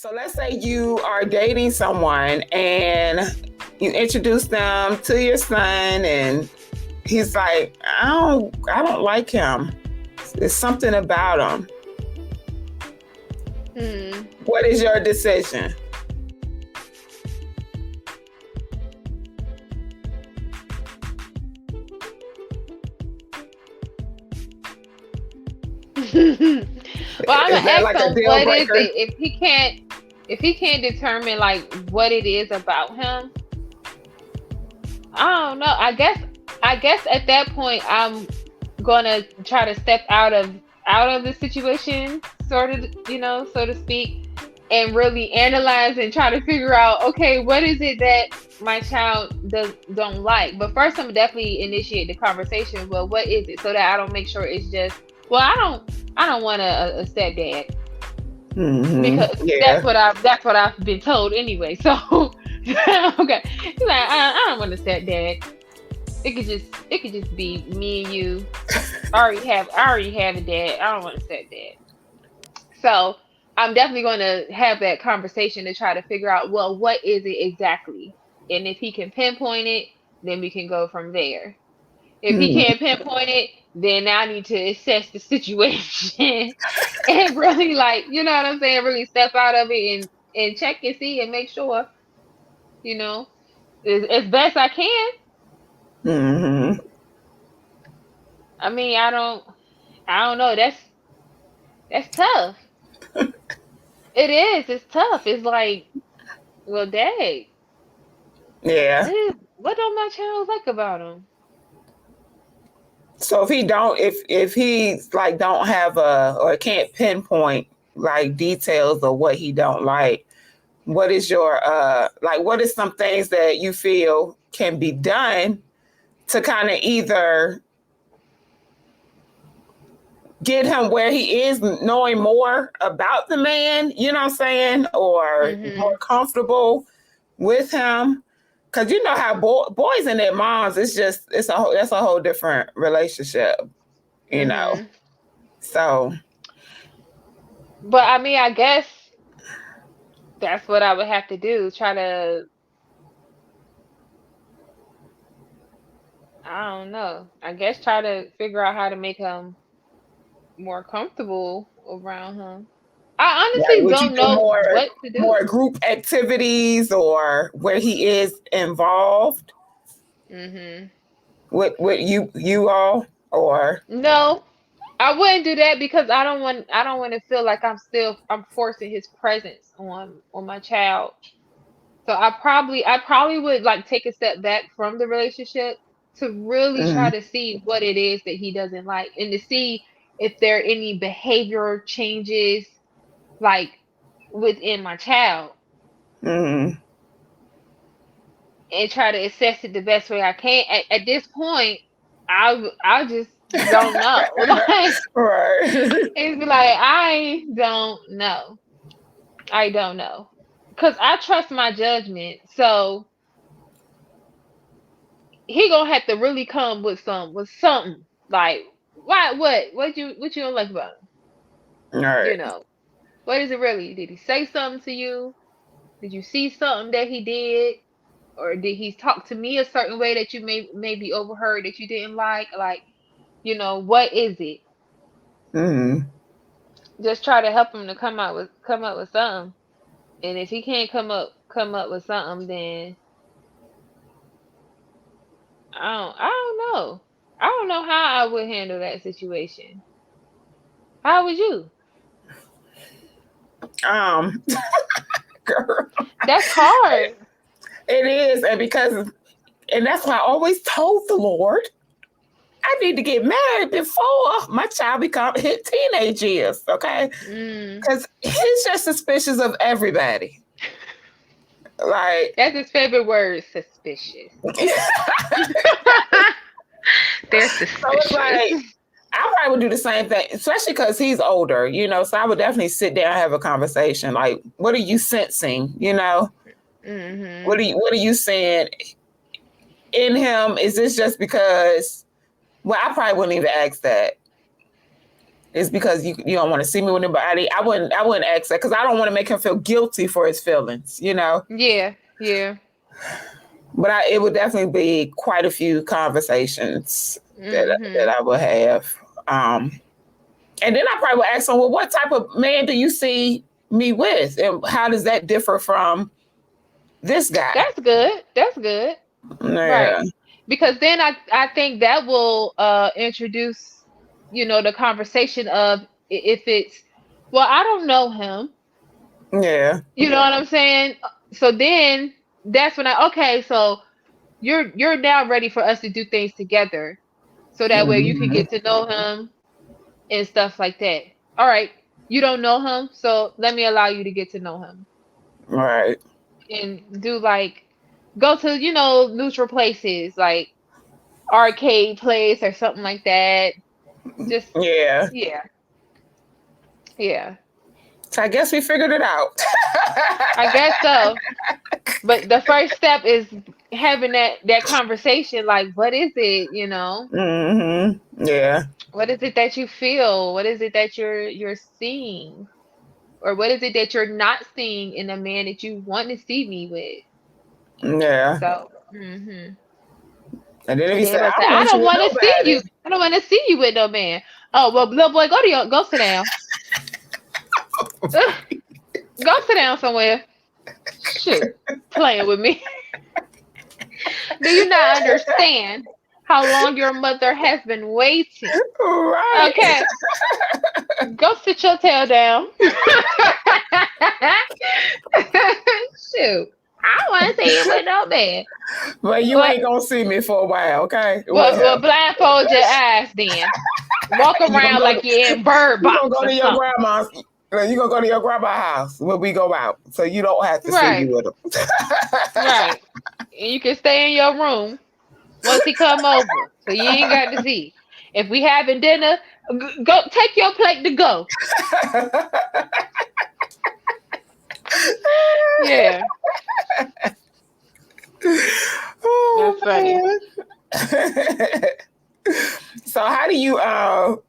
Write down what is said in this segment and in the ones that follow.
So let's say you are dating someone and you introduce them to your son and he's like, I don't like him. There's something about him. What is your decision? Well, I'm Is gonna that ask like a him deal what is breaker? it. If he can't determine like what it is about him, I don't know. I guess at that point I'm gonna try to step out of the situation, sort of, so to speak, and really analyze and try to figure out, okay, what is it that my child don't like. But first, I'm definitely initiate the conversation. Well, what is it, so that I don't make sure it's just, well, I don't want a stepdad, because Yeah. that's what I've been told anyway. So okay, he's like, I don't want a stepdad. It could just be me and you. I already have a dad. I don't want a stepdad. So I'm definitely going to have that conversation to try to figure out, well, what is it exactly? And if he can pinpoint it, then we can go from there. If he Mhm. can't pinpoint it, then I need to assess the situation and really, like, you know what I'm saying, really step out of it and check and see and make sure, you know, as best I can. Mhm. I mean, I don't know. That's tough. It is. It's tough. It's like, well, dang, Yeah. what don't my child like about him? So if he like don't have a or can't pinpoint like details of what he don't like, what is your like what is some things that you feel can be done to kind of either get him where he is knowing more about the man, you know what I'm saying, or more Mhm. comfortable with him? Cause you know how boys and their moms, that's a whole different relationship, you know. Mhm. So But I mean, I guess that's what I would have to do. Try to, I don't know. I guess try to figure out how to make him more comfortable around him. I like, honestly would you don't do know what to more do. group activities or where he is involved Mhm. with you all or No, I wouldn't do that because I don't want to feel like I'm forcing his presence on my child. So I probably would like take a step back from the relationship to really try mm, to see what it is that he doesn't like, and to see if there are any behavior changes, like, within my child, mm, and try to assess it the best way I can. At this point, I just don't know. Like, right. it's be like, I don't know. I don't know. Cause I trust my judgment. So he gonna have to really come with something. Like, why, what you don't like about him? All right. You know. What is it really? Did he say something to you? Did you see something that he did? Or did he talk to me a certain way that you maybe overheard that you didn't like? Like, what is it? Mm. Just try to help him to come up with something. And if he can't come up with something, then I don't know. I don't know how I would handle that situation. How would you? um Girl, That's hard. it is, and that's why I always told the Lord I need to get married before my child hit teenage years, okay? Mm. Because he's just suspicious of everybody. Like, That's his favorite word, suspicious. so They're it's suspicious. like I probably would do the same thing, especially because he's older, you know. So I would definitely sit down and have a conversation. Like, what are you sensing? You know, Mhm. what are you saying in him? Is this just because? Well, I probably wouldn't even ask that. it's because you don't want to see me with anybody. I wouldn't ask that because I don't want to make him feel guilty for his feelings, you know. Yeah, yeah. But it would definitely be quite a few conversations that I would have. And then I probably would ask him, well, what type of man do you see me with? And how does that differ from this guy? That's good. That's good. Yeah. Right. Because then I think that will introduce, the conversation of if it's, well, I don't know him. Yeah. You know what I'm saying? So then that's when okay, so you're now ready for us to do things together. So that way you can get to know him and stuff like that. All right. You don't know him, so let me allow you to get to know him. Right. And do go to, neutral places like arcade place or something like that. Just yeah. So I guess we figured it out. I guess so. But the first step is having that conversation, like, what is it, Yeah. What is it that you feel? What is it that you're seeing? Or what is it that you're not seeing in a man that you want to see me with? Yeah. So, And then if you say, I don't want to see you. I don't want to see you with no man. Oh, well, little boy, go sit down. Go sit down somewhere. Shoot, playing with me. Do you not understand how long your mother has been waiting? Right. Okay. Go sit your tail down. Shoot. I don't want to see you with no man. But you ain't gonna see me for a while, okay? Well, blindfold your eyes then. Walk around like you're in Bird Box. You're gonna go to your grandma's. You're gonna go to your grandma's house when we go out, so you don't have to see me with him. Right. And you can stay in your room once he come over, so you ain't got to see. If we having dinner, go take your plate to go. Yeah. Oh, that's funny. So how do you how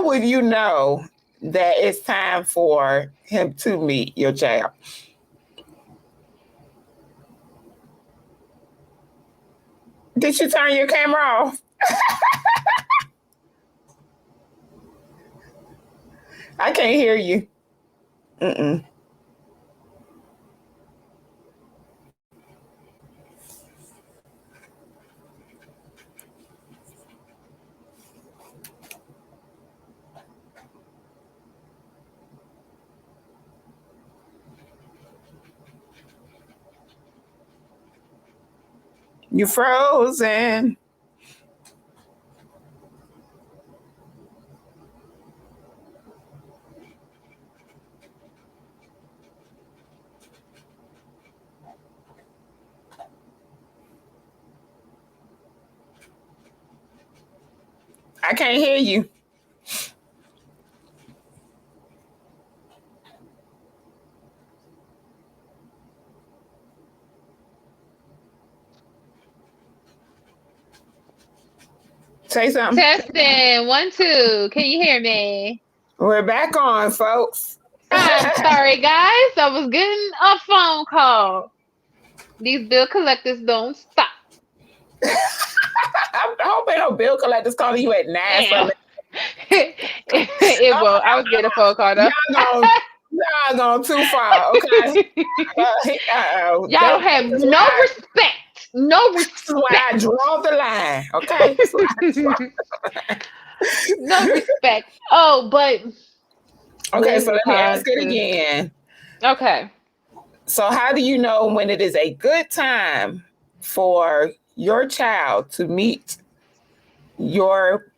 would you know that it's time for him to meet your child? Did you turn your camera off? I can't hear you. Mm-mm. You frozen. I can't hear you. Say something. Testing 1 2. Can you hear me? We're back on, folks. I'm sorry, guys. I was getting a phone call. These bill collectors don't stop. I hope ain't no bill collectors calling you at 9. It will. I was getting a phone call though. Y'all gone too far, okay? Y'all have no respect. No respect. This is why I draw the line, okay? No respect. Oh, but okay, so let me ask it again. Okay. So how do you know when it is a good time for your child to meet your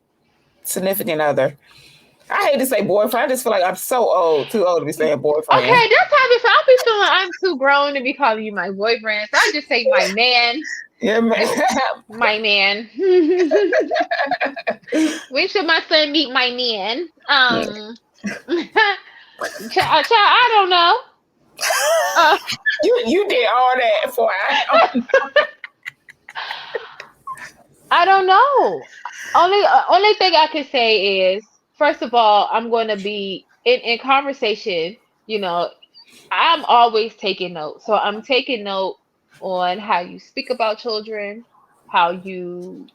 significant other? I hate to say boyfriend. I just feel like I'm too old to be saying boyfriend. Okay, that's how I be feeling. I'm too grown to be calling you my boyfriend. So I just say my man. Yeah, man. My man. When should my son meet my man? Child, I don't know. You did all that for I don't know. Only thing I can say is, first of all, I'm going to be in conversation. You know, I'm always taking notes. So I'm taking note on how you speak about children, how you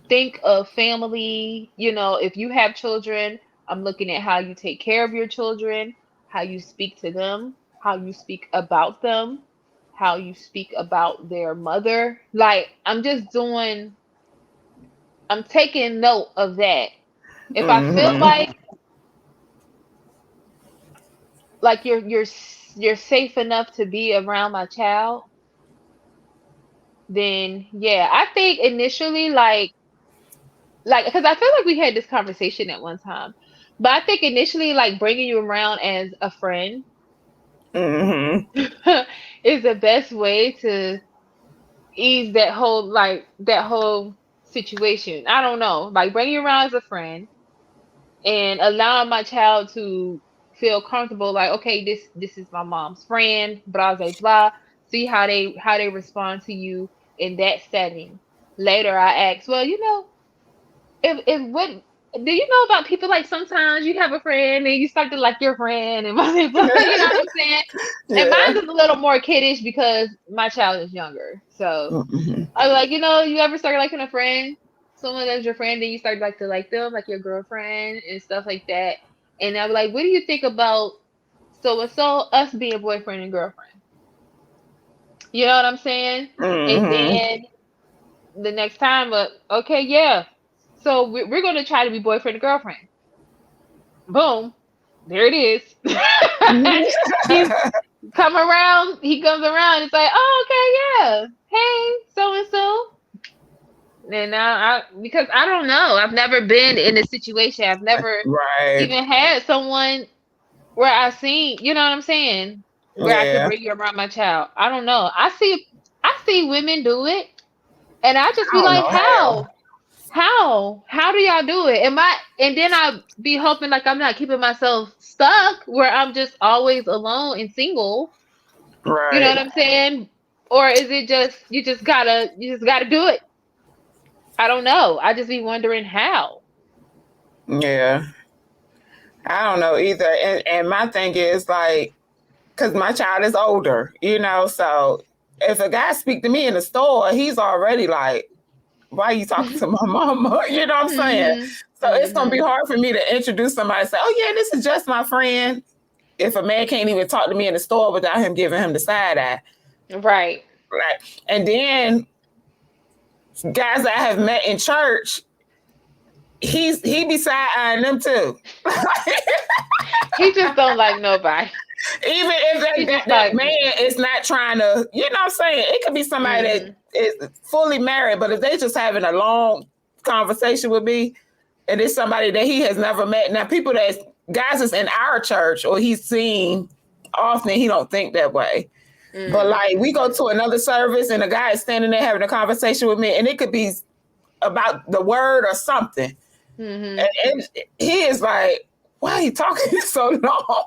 think of family. You know, if you have children, I'm looking at how you take care of your children, how you speak to them, how you speak about them, how you speak about their mother. Like, I'm taking note of that. If I feel Hmm. like you're safe enough to be around my child, then yeah, I think initially like because I feel like we had this conversation at one time, but I think initially like bringing you around as a friend Hmm. is the best way to ease that whole situation. I don't know, like bringing you around as a friend and allowing my child to feel comfortable, like, okay, this is my mom's friend, blah blah blah. See how they respond to you in that setting. Later I ask, well, if what do you know about people, like sometimes you have a friend and you start to like your friend and blah blah blah, you know what I'm saying? And Yeah. mine is a little more kiddish because my child is younger. So Hmm. I was like, you ever start liking a friend, someone that's your friend, and you start like to like them, like your girlfriend and stuff like that. And I was like, what do you think about so and so us being boyfriend and girlfriend? You know what I'm saying? And Hmm. then the next time, okay, yeah. So we're gonna try to be boyfriend and girlfriend. Boom, there it is. He's come around. He comes around. It's like, oh, okay, yeah. Hey, so and so. And now because I don't know. I've never been in a situation. I've never Right. even had someone where I seen, you know what I'm saying? Where I could Yeah. bring you around my child. I don't know. I see women do it and I just I be don't like, know how. how? How do y'all do it? And then I be hoping like I'm not keeping myself stuck where I'm just always alone and single. You know Right. what I'm saying? Or is it just you just gotta do it? I don't know. I just be wondering how. Yeah. I don't know either. And my thing is like, because my child is older, so if a guy speak to me in the store, he's already like, why are you talking to my mama? You know what I'm saying? Mhm. So it's gonna be Mhm. hard for me to introduce somebody and say, oh yeah, this is just my friend. If a man can't even talk to me in the store without him giving him the side eye. Right. Right. And then guys that I have met in church, he be side eyeing them too. He just don't like nobody. Even if He that, just that like man is not trying to, what I'm saying? It could be somebody that mhm. is fully married, but if they just having a long conversation with me, and it's somebody that he has never met. Now, people that guys is in our church or he's seen often, he don't think that way. But Mm. like we go Mhm. to another service and a guy is standing there having a conversation with me, and it could be about the word or something. Mhm. And he is like, why are you talking so long?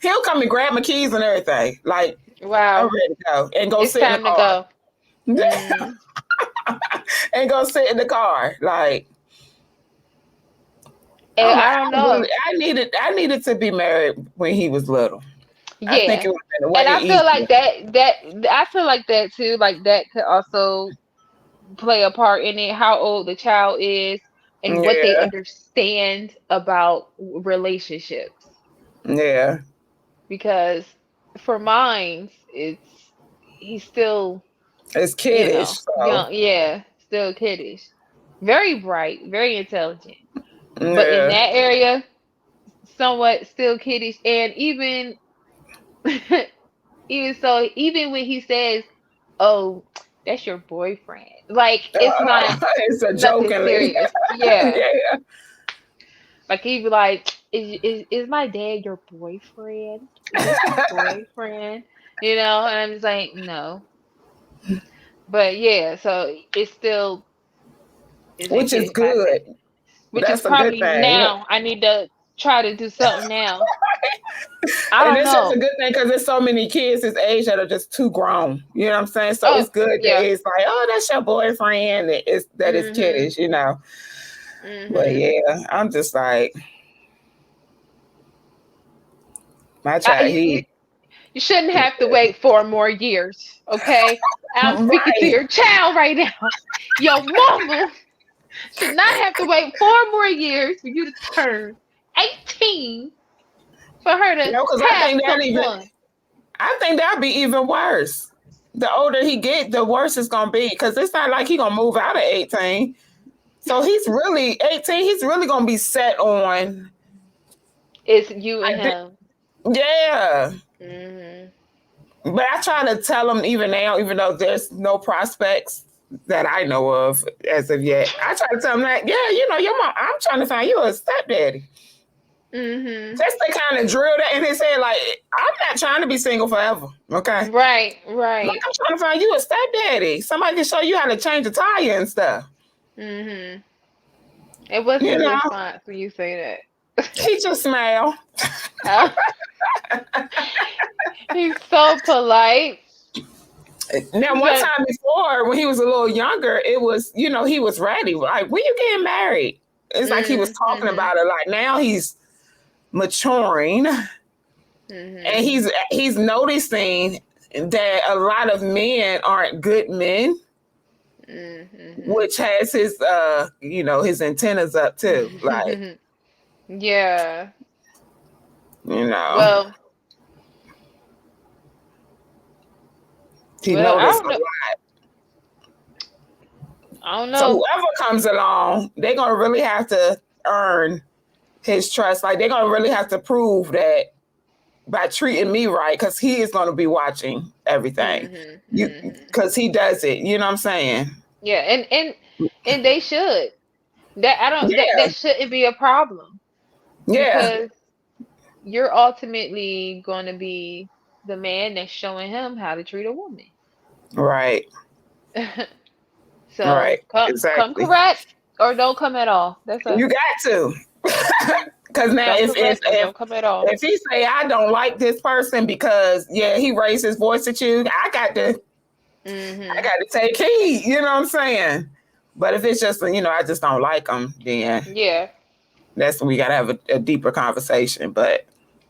He'll come and grab my keys and everything. Like, I'm Wow. ready to go and go It's sit in the time to car. go. Mm. And go sit in the car. Like, And I'm like, I don't know. I needed to be married when he was little. I think Yeah. it would have been And way I feel like easier. that I feel like that too. Like that could also play a part in it, how old the child is and what they Yeah, understand about relationships. yeah. Because for mine, he's still, It's kiddish, so young, yeah, still kiddish. Very bright, very intelligent. But in yeah. that area, somewhat still kiddish. And even even so, even when he says, "Oh, that's your boyfriend," like it's not It's a nothing jokingly. serious. Yeah. Yeah. Like he'd be like, is my dad your boyfriend? Is this your boyfriend? And I'm just like, no. But yeah, so it's still is in Which is kiddish mindset. good. Which is That's a good probably thing. now I need to try to do something now. I And don't it's just a know. good thing because there's so many kids his age that are just too grown. You know what I'm saying? So Oh, it's good that yeah. it's like, oh, that's your boyfriend. It's that it's Mhm. kiddish. But Mhm. yeah, I'm just like my I, child. He you shouldn't have to wait 4 more years, okay? I'm speaking to right. your child right now. Your mama should not have to wait 4 more years for you to turn 18 for her to No, because have some fun. I think that'd be even worse. The older he get, the worse it's gonna be. Because it's not like he gonna move out at 18. So he's really 18. He's really gonna be set on. It's you and I did, him. yeah. Mhm. But I try to tell him even now, even though there's no prospects that I know of as of yet. I try to tell him that, yeah, your mom. I'm trying to find you a stepdaddy. Mhm. Just to kind of drill that in his head, like I'm not trying to be single forever. Okay. Right, Like right. I'm trying to find you a stepdaddy. Somebody can show you how to change a tire and stuff. Mhm. And what's You his know, response when you say he just smile. that? He's so polite. Now, one But time before, when he was a little younger, it was, he was ready. Like, when you getting married? It's like he was talking mhm. about it. Like now he's maturing and Mhm. he's noticing that a lot of men aren't good men, Mhm. which has his his antennas up too. Like, Yeah. you know, Well, he I noticed don't a know. lot. I don't So know. whoever comes along, they're gonna really have to earn his trust. Like they're gonna really have to prove that by treating me right, because he is gonna be watching everything. Mhm. You Mhm. because he does it. You know what I'm saying? Yeah, and they should. That I don't Yeah, that shouldn't be a problem yeah, because you're ultimately going to be the man that's showing him how to treat a woman. right, So right, come exactly. correct or don't come at all. That's You a got to, because now come correct or don't come at all. if he say I don't like this person because he raised his voice at you, I Mhm. got to take heed. You know what I'm saying? But if it's just I just don't like him, then Yeah. that's when we got to have a deeper conversation. But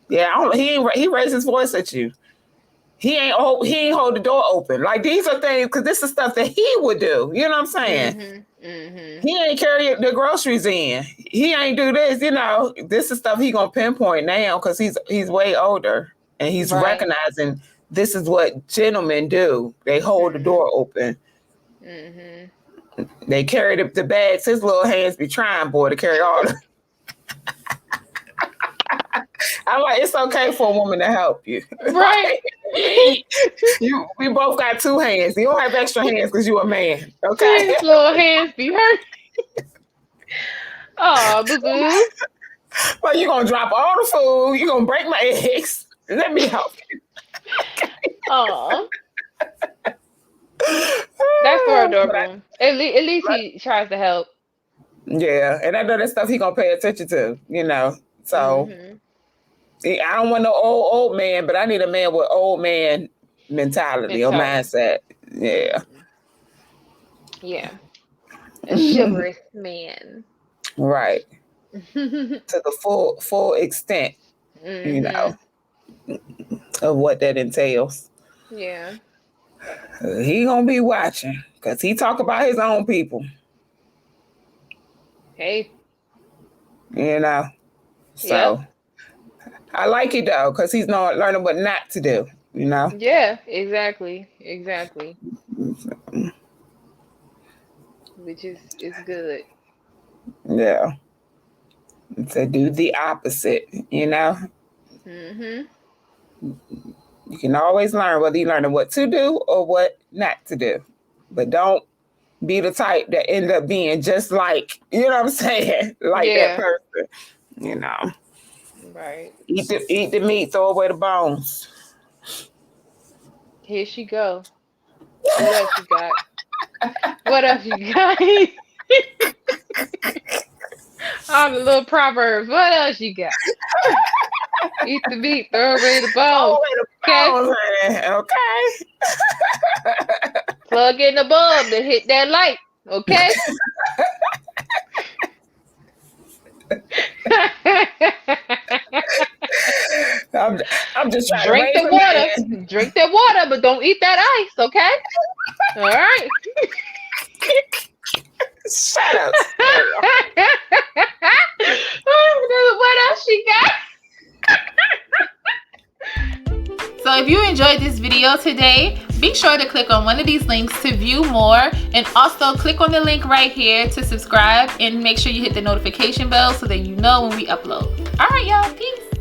yeah, he raised his voice at you. He ain't hold the door open. Like these are things because this is stuff that he would do. You know what I'm saying? Mhm. Mhm. He ain't carry the groceries in. He ain't do this. This is stuff he gonna pinpoint now because he's way older and he's Right. recognizing this is what gentlemen do. They hold the Mhm. door open. Mhm. They carry the bags. His little hands be trying, boy, to carry all. I'm like, it's okay for a woman to help you. Right. We both got two hands. You don't have extra hands because you're a man. Okay. His little hands be hurt. Oh, boo boo. Well, you're gonna drop all the food. You're gonna break my eggs. Let me help Oh, that's so you. adorable. At least he tries to help. Yeah, and I know that stuff he gonna pay attention to. So Mhm. I don't want no old man, but I need a man with old man mentality or Mentality. mindset. Yeah. Mhm. Yeah. A chivalrous man. Right. To the full extent, you know, Mhm. of what that entails. Yeah. He gonna be watching because he talk about his own people. Hey. You know. Yep. So I like it though because he's not learning what not to do. You know. Yeah. Exactly. Exactly. Which is good. Yeah. To do the opposite. You know. Mhm. You can always learn whether you're learning what to do or what not to do. But don't be the type that end up being just like, you know what I'm saying? Like that Yeah. person. You know. Right. Eat the meat, throw away the bones. Here she go. What else you got? What else you got? All the little proverbs. What else you got? Eat the meat, throw away the Throw bones. away the Okay? bones, honey. Plug in the bulb to hit that light. Okay? I'm just trying to Drink raise the a water. man. Drink that water, but don't eat that ice, okay? All right. Shut up. What else she got? So if you enjoyed this video today, be sure to click on one of these links to view more, and also click on the link right here to subscribe, and make sure you hit the notification bell so that you know when we upload. All right, y'all, peace.